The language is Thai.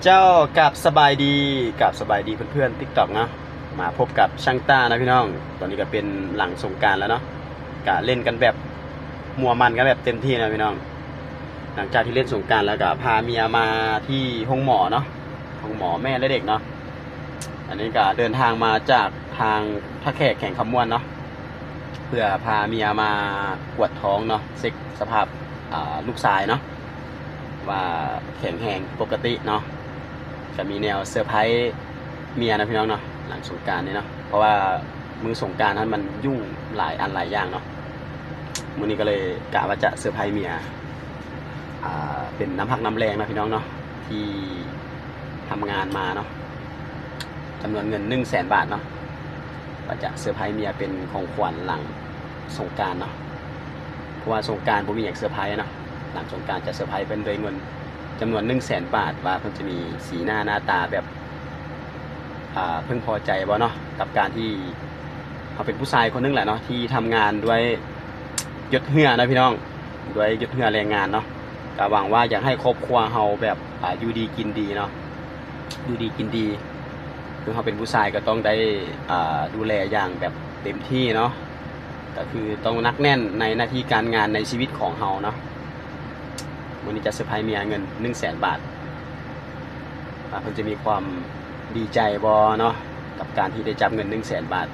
เจ้ากับสบายดีเพื่อนๆ TikTok เนาะมาพบกับช่างต้านะพี่น้องตอนนี้ก็เป็นหลังสงกรานต์แล้วเนาะกะเล่นกันแบบมัวมันกันแบบเต็มที่นะพี่น้องหลังจากที่เล่นสงกรานต์แล้วก็พาเมียมาที่ห้องหมอเนาะห้องหมอแม่และเด็กเนาะอันนี้ก็เดินทางมาจากทางท่าแขกแข่งคำม่วนเนาะเพื่อพาเมียมาปวดท้องเนาะเช็คสภาพลูกชายเนาะว่าแข็งแรงปกติเนาะจะมีแนวเซอร์ไพรส์เมียนะพี่น้องเนาะหลังสงกรานต์นี่เนาะเพราะว่ามือสงกรานต์นั้นมันยุ่งหลายอันหลายอย่างเนาะมื้อนี้ก็เลยกะว่าจะเซอร์ไพรส์เมียเป็นน้ำพักน้ำแรงนะพี่น้องเนาะที่ทำงานมาเนาะจำนวนเงิน100,000 บาทเนาะว่าจะเซอร์ไพรส์เมียเป็นของขวัญหลังสงกรานต์เนาะเพราะว่าสงกรานต์ผมมีอยากเซอร์ไพรส์เนาะหลังสงกรานต์จะเซอร์ไพรส์เป็นโดยเงินจำนวน100,000 บาทว่าเพิ่นจะมีสีหน้าตาแบบเพิ่งพอใจบ่เนาะกับการที่เขาเป็นผู้ชายคนนึงแหละเนาะที่ทำงานด้วยยศเหือนะพี่น้องด้วยยศเหือแรงงานเนาะก็หวังว่าอยากให้ครอบครัวเฮาแบบอยู่ดีกินดีเนาะอยู่ดีกินดีคือเขาเป็นผู้ชายก็ต้องได้ดูแลอย่างแบบเต็มที่เนาะก็คือต้องนักแน่นในหน้าที่การงานในชีวิตของเฮาเนาะวันนี้จะเซอร์ไพรส์เมียเงิน100,000 บาทเพิ่นจะมีความดีใจบ่เนาะกับการที่ได้จับเงิน100,000 บาท